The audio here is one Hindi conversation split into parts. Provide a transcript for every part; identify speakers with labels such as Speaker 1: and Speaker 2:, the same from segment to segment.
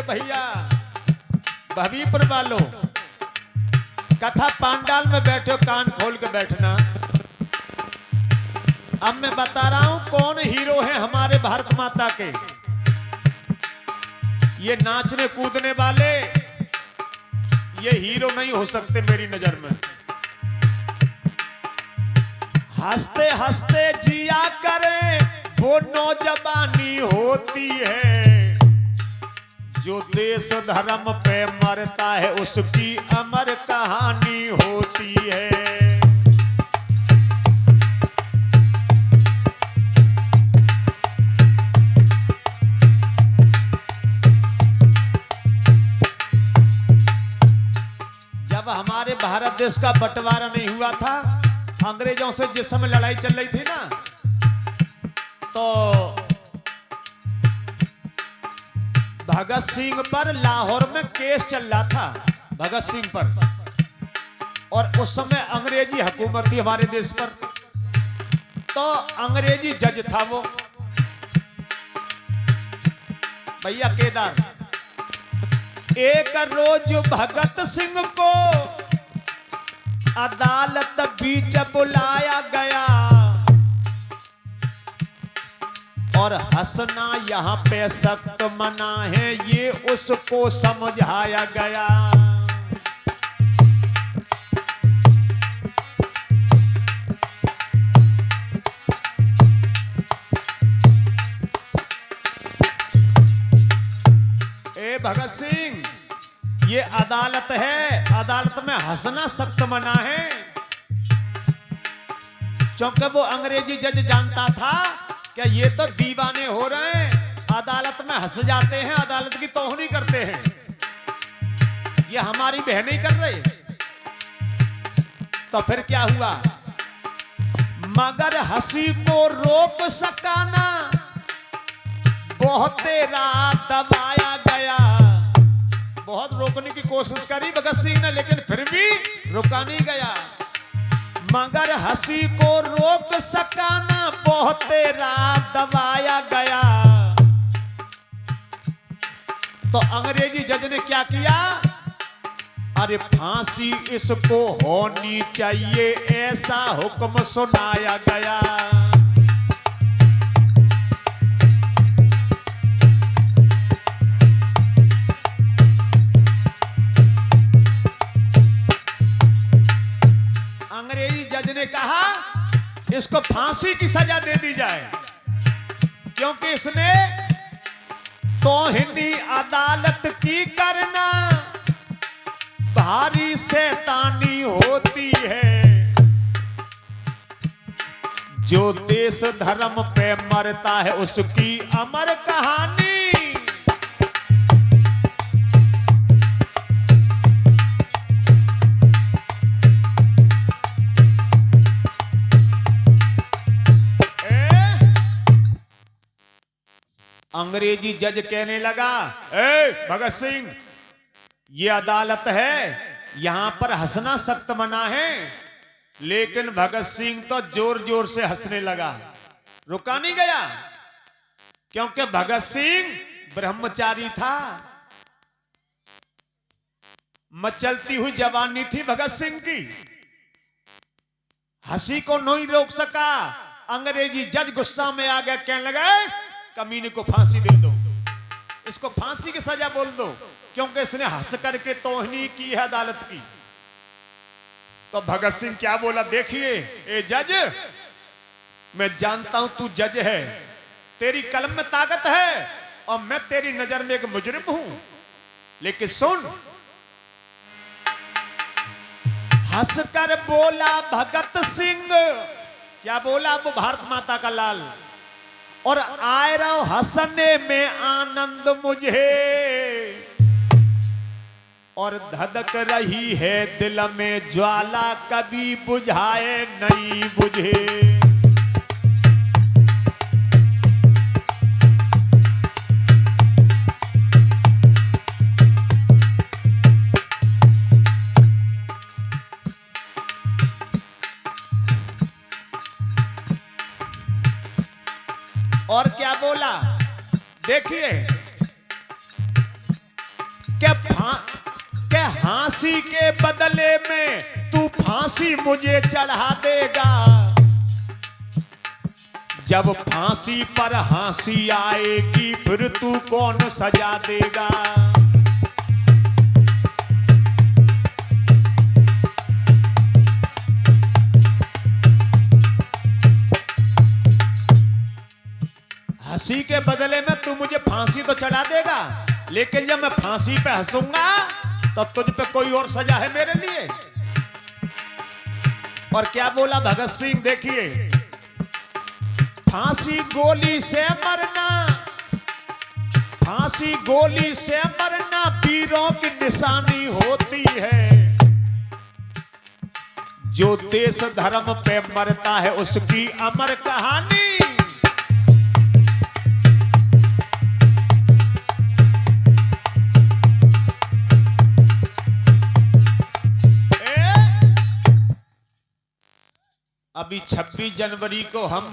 Speaker 1: भैया भवीपुर वालों, कथा पांडाल में बैठो, कान खोल के बैठना। अब मैं बता रहा हूं कौन हीरो है हमारे भारत माता के। ये नाचने कूदने वाले ये हीरो नहीं हो सकते मेरी नजर में। हंसते हंसते जिया करे वो नौजवानी होती है, जो देश धर्म पे मरता है उसकी अमर कहानी होती है। जब हमारे भारत देश का बंटवारा नहीं हुआ था, अंग्रेजों से जिस समय लड़ाई चल रही थी ना, तो भगत सिंह पर लाहौर में केस चल रहा था, भगत सिंह पर। और उस समय अंग्रेजी हुकूमत थी हमारे देश पर, तो अंग्रेजी जज था वो भैया केदार। एक रोज भगत सिंह को अदालत बीच बुलाया गया और हंसना यहाँ पे सख्त मना है, ये उसको समझाया गया। ए भगत सिंह, ये अदालत है, अदालत में हंसना सख्त मना है। क्योंकि वो अंग्रेजी जज जानता था क्या ये तो दीवाने हो रहे हैं, अदालत में हंस जाते हैं, अदालत की तोहनी करते हैं, ये हमारी बहन ही कर रहे। तो फिर क्या हुआ, मगर हंसी को रोक सका ना, बहुत रात दबाया गया। बहुत रोकने की कोशिश करी भगत सिंह ने, लेकिन फिर भी रुका नहीं गया। मगर हंसी को रोक सका ना, बहुत रात दबाया गया। तो अंग्रेजी जज ने क्या किया, अरे फांसी इसको होनी चाहिए, ऐसा हुक्म सुनाया गया। अंग्रेजी जज ने कहा इसको फांसी की सजा दे दी जाए, क्योंकि इसने तौहीनी अदालत की करना भारी शैतानी होती है। जो देश धर्म पे मरता है उसकी अमर कहानी। अंग्रेजी जज कहने लगा, ए भगत सिंह, ये अदालत है, यहां पर हंसना सख्त मना है। लेकिन भगत सिंह तो जोर जोर से हंसने लगा, रुका नहीं गया, क्योंकि भगत सिंह ब्रह्मचारी था, मचलती हुई जवानी थी भगत सिंह की, हंसी को नहीं रोक सका। अंग्रेजी जज गुस्सा में आ गया, कहने लगा कमीने को फांसी दे दो, इसको फांसी की सजा बोल दो, क्योंकि इसने हंस करके तौहीनी की है अदालत की। तो भगत सिंह क्या बोला, देखिए ए जज, मैं जानता हूं तू जज है, तेरी कलम में ताकत है और मैं तेरी नजर में एक मुजरिम हूं, लेकिन सुन। हंसकर बोला भगत सिंह, क्या बोला वो भारत माता का लाल, और आए रहो हंसने में आनंद मुझे, और धधक रही है दिल में ज्वाला, कभी बुझाए नहीं बुझे। और क्या बोला, देखिए क्या फांसी के बदले में तू फांसी मुझे चढ़ा देगा, जब फांसी पर हंसी आएगी फिर तू कौन सजा देगा। हंसी के बदले में तू मुझे फांसी तो चढ़ा देगा, लेकिन जब मैं फांसी पे हंसूंगा तो तुझ पे कोई और सजा है मेरे लिए। और क्या बोला भगत सिंह, देखिए फांसी गोली से मरना, फांसी गोली से मरना वीरों की निशानी होती है, जो देश धर्म पे मरता है उसकी अमर कहानी। अभी 26 जनवरी को हम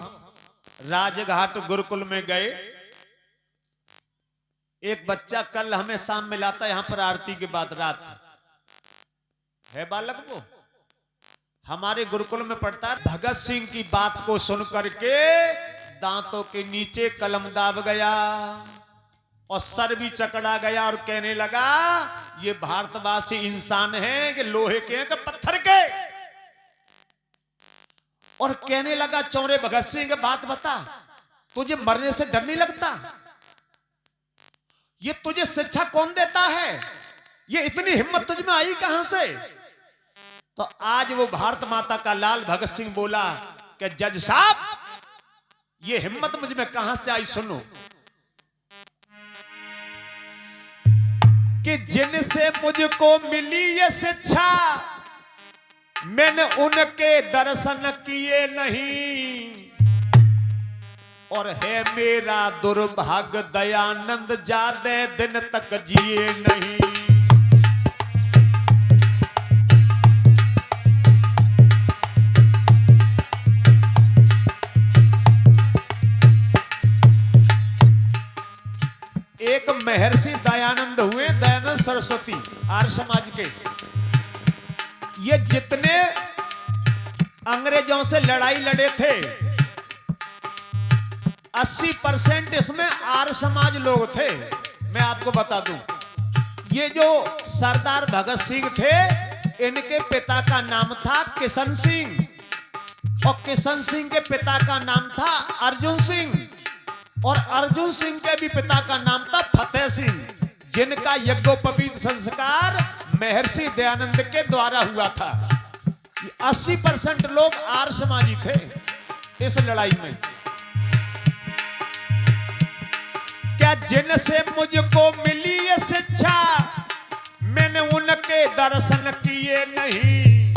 Speaker 1: राजघाट गुरुकुल में गए। एक बच्चा कल हमें शाम में लाता, यहां पर आरती के बाद रात है बालक, वो हमारे गुरुकुल में पढ़ता है। भगत सिंह की बात को सुन करके दांतों के नीचे कलम दाब गया और सर भी चकड़ा गया और कहने लगा ये भारतवासी इंसान हैं कि लोहे के हैं कि पत्थर के। और कहने लगा चौरे भगत सिंह बात बता, तुझे मरने से डर नहीं लगता? ये तुझे शिक्षा कौन देता है? ये इतनी हिम्मत तुझ में आई कहां से? तो आज वो भारत माता का लाल भगत सिंह बोला कि जज साहब ये हिम्मत मुझ में कहां से आई, सुनो कि जिनसे मुझको मिली ये शिक्षा मैंने उनके दर्शन किए नहीं, और है मेरा दुर्भाग्य दयानंद ज्यादा दिन तक जिए नहीं। एक महर्षि दयानंद हुए, दयानंद सरस्वती आर्य समाज के। ये जितने अंग्रेजों से लड़ाई लड़े थे 80% इसमें आर्य समाज लोग थे। मैं आपको बता दूं, ये जो सरदार भगत सिंह थे इनके पिता का नाम था किशन सिंह, और किशन सिंह के पिता का नाम था अर्जुन सिंह, और अर्जुन सिंह के भी पिता का नाम था फतेह सिंह, जिनका यज्ञोपवीत संस्कार महर्षि दयानंद के द्वारा हुआ था। 80% लोग आर्य समाजी थे इस लड़ाई में। क्या जिनसे मुझको मिली ये शिक्षा मैंने उनके दर्शन किए नहीं,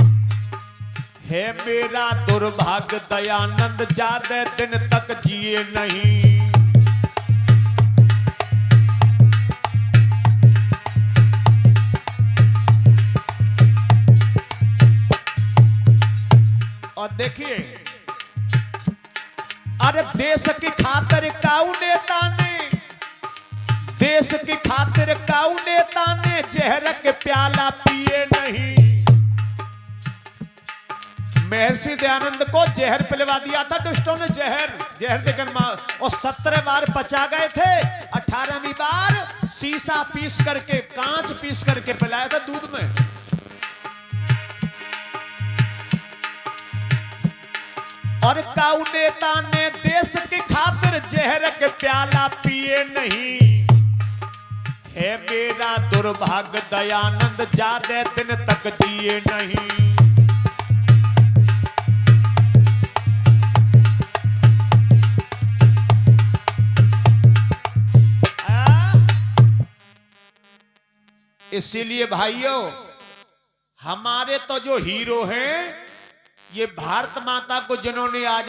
Speaker 1: है मेरा दुर्भाग्य दयानंद ज्यादा दिन तक जिए नहीं। और देखिए, अरे देश की खातिर काऊ नेता ने, देश की खातिर काऊ नेता ने जहर के प्याला पिए नहीं। महर्षि दयानंद को जहर पिलवा दिया था दुष्टों ने, जहर देकर मार, और 17 बार पचा गए थे, 18वीं बार शीशा पीस करके, कांच पीस करके पिलाया था दूध में। और काऊ नेता ने देश की खातिर जहर के प्याला पिए नहीं, है मेरा दुर्भाग्य दयानंद ज्यादा दिन तक जिए नहीं। इसीलिए भाइयों, हमारे तो जो हीरो हैं ये भारत माता को जिन्होंने आज